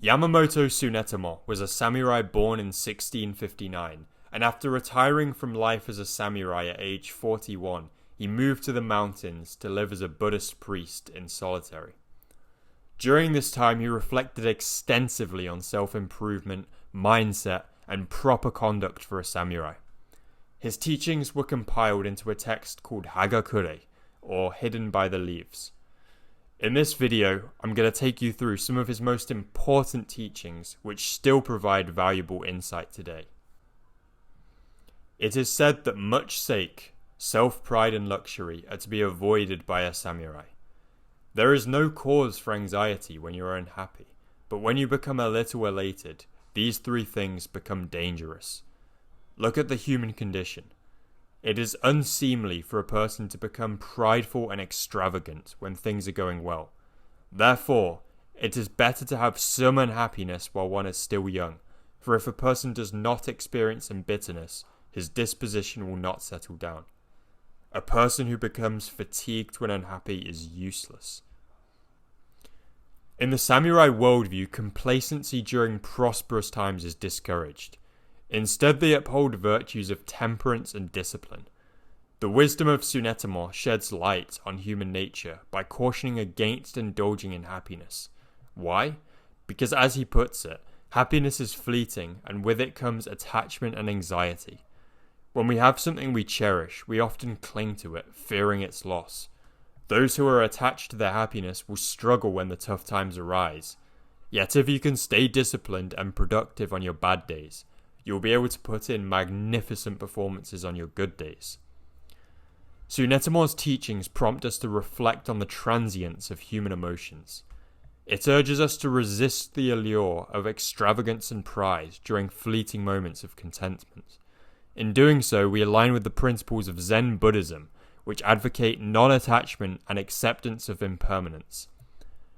Yamamoto Tsunetomo was a samurai born in 1659, and after retiring from life as a samurai at age 41, he moved to the mountains to live as a Buddhist priest in solitary. During this time, he reflected extensively on self-improvement, mindset, and proper conduct for a samurai. His teachings were compiled into a text called Hagakure, or Hidden by the Leaves. In this video, I'm going to take you through some of his most important teachings which still provide valuable insight today. It is said that much sake, self-pride and luxury are to be avoided by a samurai. There is no cause for anxiety when you are unhappy, but when you become a little elated, these three things become dangerous. Look at the human condition. It is unseemly for a person to become prideful and extravagant when things are going well. Therefore, it is better to have some unhappiness while one is still young, for if a person does not experience bitterness, his disposition will not settle down. A person who becomes fatigued when unhappy is useless. In the samurai worldview, complacency during prosperous times is discouraged. Instead, they uphold virtues of temperance and discipline. The wisdom of Tsunetomo sheds light on human nature by cautioning against indulging in happiness. Why? Because as he puts it, happiness is fleeting and with it comes attachment and anxiety. When we have something we cherish, we often cling to it, fearing its loss. Those who are attached to their happiness will struggle when the tough times arise. Yet if you can stay disciplined and productive on your bad days, you'll be able to put in magnificent performances on your good days. Tsunetomo's teachings prompt us to reflect on the transience of human emotions. It urges us to resist the allure of extravagance and pride during fleeting moments of contentment. In doing so, we align with the principles of Zen Buddhism, which advocate non-attachment and acceptance of impermanence.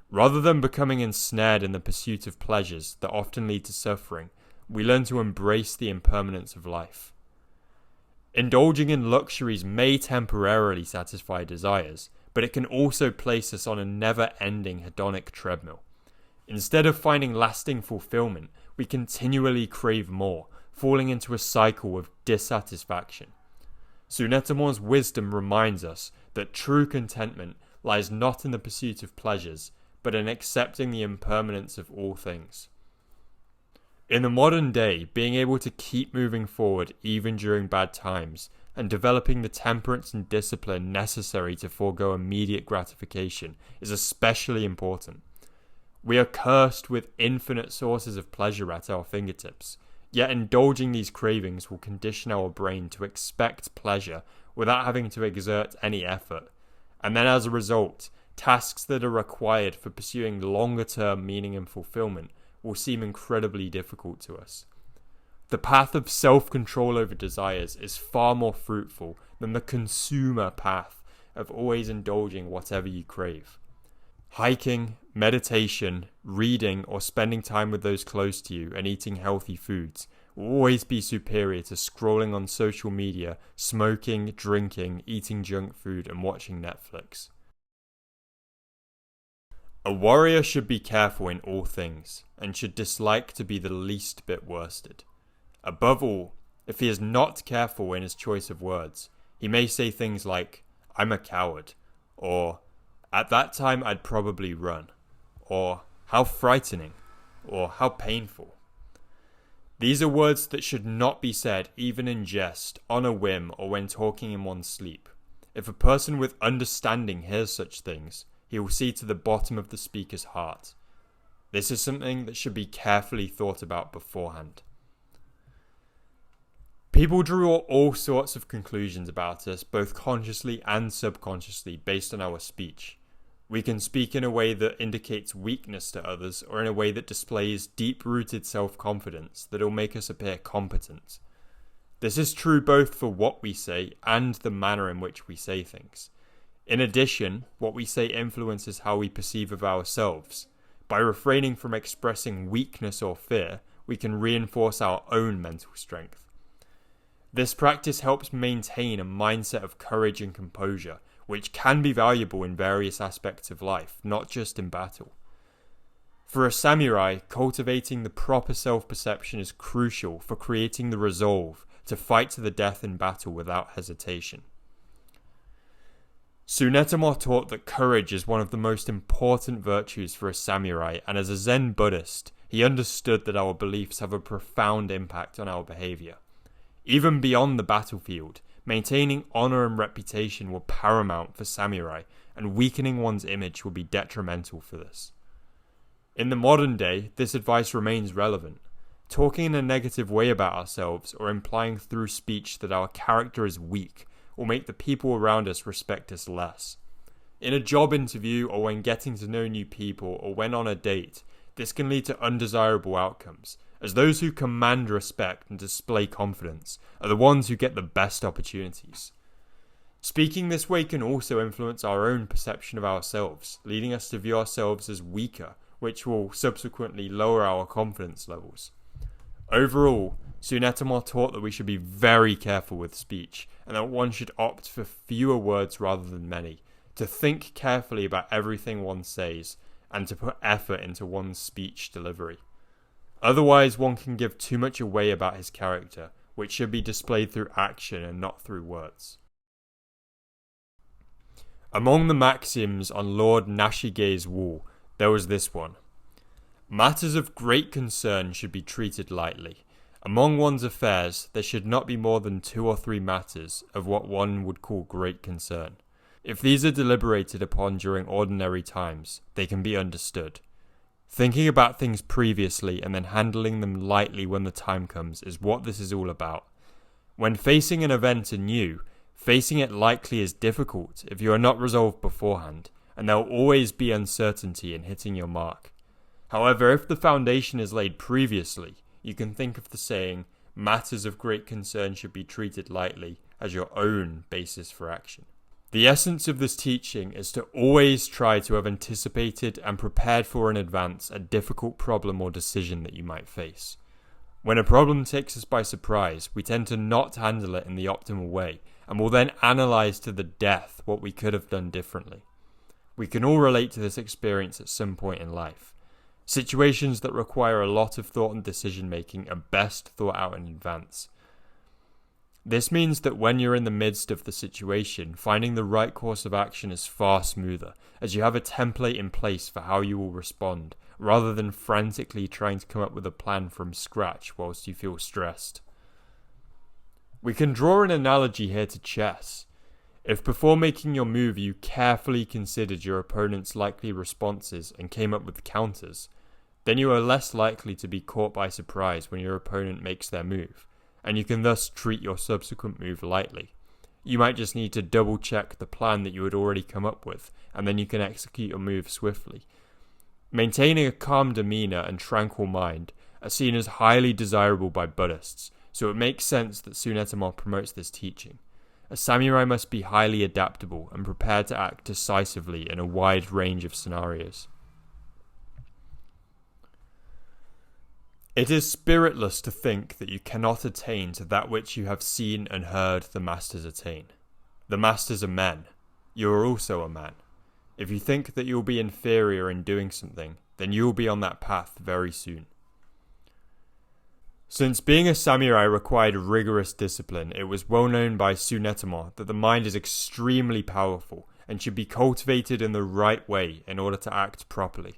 Rather than becoming ensnared in the pursuit of pleasures that often lead to suffering, we learn to embrace the impermanence of life. Indulging in luxuries may temporarily satisfy desires, but it can also place us on a never-ending hedonic treadmill. Instead of finding lasting fulfillment, we continually crave more, falling into a cycle of dissatisfaction. Tsunetomo's wisdom reminds us that true contentment lies not in the pursuit of pleasures, but in accepting the impermanence of all things. In the modern day, being able to keep moving forward even during bad times and developing the temperance and discipline necessary to forego immediate gratification is especially important. We are cursed with infinite sources of pleasure at our fingertips, yet indulging these cravings will condition our brain to expect pleasure without having to exert any effort, and then as a result, tasks that are required for pursuing longer-term meaning and fulfillment will seem incredibly difficult to us. The path of self-control over desires is far more fruitful than the consumer path of always indulging whatever you crave. Hiking, meditation, reading, or spending time with those close to you and eating healthy foods will always be superior to scrolling on social media, smoking, drinking, eating junk food, and watching Netflix. A warrior should be careful in all things, and should dislike to be the least bit worsted. Above all, if he is not careful in his choice of words, he may say things like, "I'm a coward," or "At that time I'd probably run," or "How frightening," or "How painful." These are words that should not be said even in jest, on a whim, or when talking in one's sleep. If a person with understanding hears such things, he will see to the bottom of the speaker's heart. This is something that should be carefully thought about beforehand. People draw all sorts of conclusions about us, both consciously and subconsciously, based on our speech. We can speak in a way that indicates weakness to others, or in a way that displays deep-rooted self-confidence that will make us appear competent. This is true both for what we say and the manner in which we say things. In addition, what we say influences how we perceive of ourselves. By refraining from expressing weakness or fear, we can reinforce our own mental strength. This practice helps maintain a mindset of courage and composure, which can be valuable in various aspects of life, not just in battle. For a samurai, cultivating the proper self-perception is crucial for creating the resolve to fight to the death in battle without hesitation. Tsunetomo taught that courage is one of the most important virtues for a samurai, and as a Zen Buddhist, he understood that our beliefs have a profound impact on our behavior. Even beyond the battlefield, maintaining honor and reputation were paramount for samurai, and weakening one's image would be detrimental for this. In the modern day, this advice remains relevant. Talking in a negative way about ourselves or implying through speech that our character is weak will make the people around us respect us less. In a job interview or when getting to know new people or when on a date, this can lead to undesirable outcomes, as those who command respect and display confidence are the ones who get the best opportunities. Speaking this way can also influence our own perception of ourselves, leading us to view ourselves as weaker, which will subsequently lower our confidence levels. Overall, Tsunetomo taught that we should be very careful with speech, and that one should opt for fewer words rather than many, to think carefully about everything one says, and to put effort into one's speech delivery. Otherwise, one can give too much away about his character, which should be displayed through action and not through words. Among the maxims on Lord Nashige's wall, there was this one. Matters of great concern should be treated lightly. Among one's affairs, there should not be more than 2 or 3 matters of what one would call great concern. If these are deliberated upon during ordinary times, they can be understood. Thinking about things previously and then handling them lightly when the time comes is what this is all about. When facing an event anew, facing it lightly is difficult if you are not resolved beforehand, and there will always be uncertainty in hitting your mark. However, if the foundation is laid previously, you can think of the saying, matters of great concern should be treated lightly, as your own basis for action. The essence of this teaching is to always try to have anticipated and prepared for in advance a difficult problem or decision that you might face. When a problem takes us by surprise, we tend to not handle it in the optimal way, and will then analyze to the death what we could have done differently. We can all relate to this experience at some point in life. Situations that require a lot of thought and decision making are best thought out in advance. This means that when you're in the midst of the situation, finding the right course of action is far smoother, as you have a template in place for how you will respond, rather than frantically trying to come up with a plan from scratch whilst you feel stressed. We can draw an analogy here to chess. If before making your move you carefully considered your opponent's likely responses and came up with counters, then you are less likely to be caught by surprise when your opponent makes their move, and you can thus treat your subsequent move lightly. You might just need to double check the plan that you had already come up with, and then you can execute your move swiftly. Maintaining a calm demeanor and tranquil mind are seen as highly desirable by Buddhists, so it makes sense that Tsunetomo promotes this teaching. A samurai must be highly adaptable and prepared to act decisively in a wide range of scenarios. It is spiritless to think that you cannot attain to that which you have seen and heard the masters attain. The masters are men. You are also a man. If you think that you will be inferior in doing something, then you will be on that path very soon. Since being a samurai required rigorous discipline, it was well known by Tsunetomo that the mind is extremely powerful and should be cultivated in the right way in order to act properly.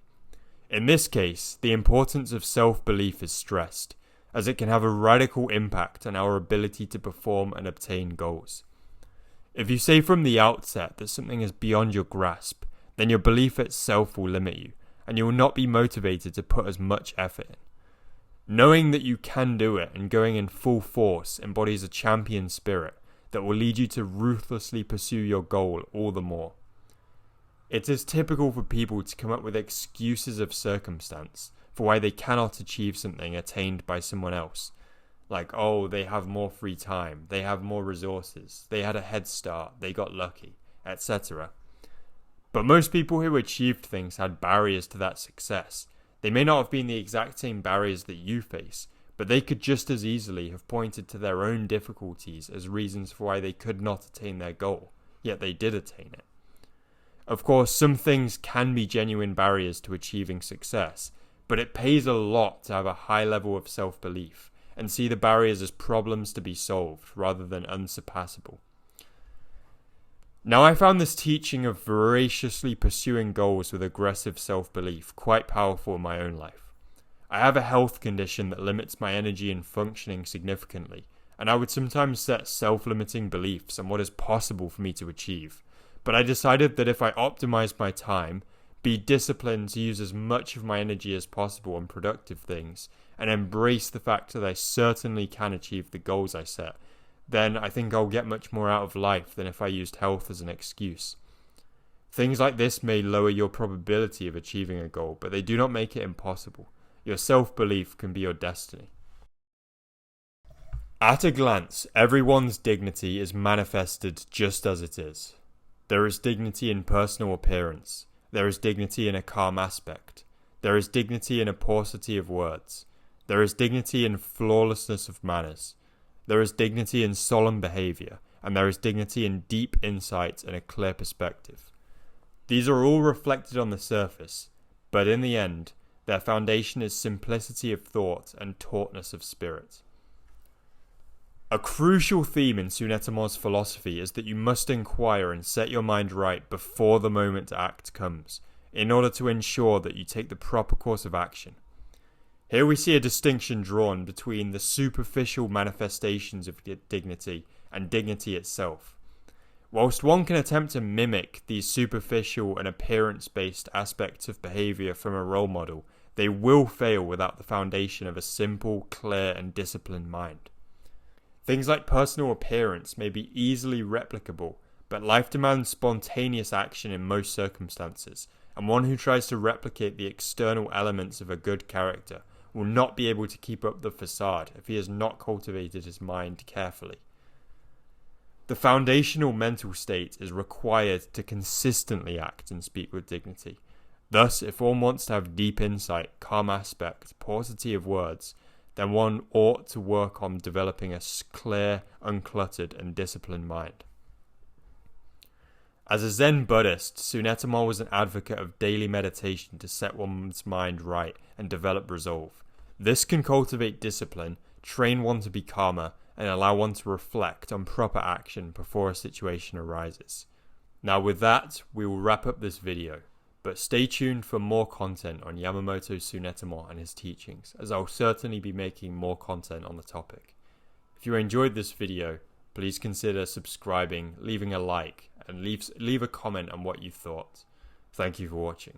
In this case, the importance of self-belief is stressed, as it can have a radical impact on our ability to perform and obtain goals. If you say from the outset that something is beyond your grasp, then your belief itself will limit you, and you will not be motivated to put as much effort in. Knowing that you can do it and going in full force embodies a champion spirit that will lead you to ruthlessly pursue your goal all the more. It is typical for people to come up with excuses of circumstance for why they cannot achieve something attained by someone else. Like, oh, they have more free time, they have more resources, they had a head start, they got lucky, etc. But most people who achieved things had barriers to that success. They may not have been the exact same barriers that you face, but they could just as easily have pointed to their own difficulties as reasons for why they could not attain their goal, yet they did attain it. Of course, some things can be genuine barriers to achieving success, but it pays a lot to have a high level of self-belief and see the barriers as problems to be solved rather than unsurpassable. Now, I found this teaching of voraciously pursuing goals with aggressive self-belief quite powerful in my own life. I have a health condition that limits my energy and functioning significantly, and I would sometimes set self-limiting beliefs on what is possible for me to achieve. But I decided that if I optimized my time, be disciplined to use as much of my energy as possible on productive things, and embrace the fact that I certainly can achieve the goals I set, then I think I'll get much more out of life than if I used health as an excuse. Things like this may lower your probability of achieving a goal, but they do not make it impossible. Your self-belief can be your destiny. At a glance, everyone's dignity is manifested just as it is. There is dignity in personal appearance. There is dignity in a calm aspect. There is dignity in a paucity of words. There is dignity in flawlessness of manners. There is dignity in solemn behavior, and there is dignity in deep insight and a clear perspective. These are all reflected on the surface, but in the end, their foundation is simplicity of thought and tautness of spirit. A crucial theme in Tsunetomo's philosophy is that you must inquire and set your mind right before the moment to act comes, in order to ensure that you take the proper course of action. Here we see a distinction drawn between the superficial manifestations of dignity and dignity itself. Whilst one can attempt to mimic these superficial and appearance-based aspects of behaviour from a role model, they will fail without the foundation of a simple, clear and disciplined mind. Things like personal appearance may be easily replicable, but life demands spontaneous action in most circumstances, and one who tries to replicate the external elements of a good character will not be able to keep up the facade if he has not cultivated his mind carefully. The foundational mental state is required to consistently act and speak with dignity. Thus, if one wants to have deep insight, calm aspect, paucity of words, then one ought to work on developing a clear, uncluttered, and disciplined mind. As a Zen Buddhist, Tsunetomo was an advocate of daily meditation to set one's mind right and develop resolve. This can cultivate discipline, train one to be calmer, and allow one to reflect on proper action before a situation arises. Now with that, we will wrap up this video, but stay tuned for more content on Yamamoto Tsunetomo and his teachings, as I'll certainly be making more content on the topic. If you enjoyed this video, please consider subscribing, leaving a like, and leave a comment on what you thought. Thank you for watching.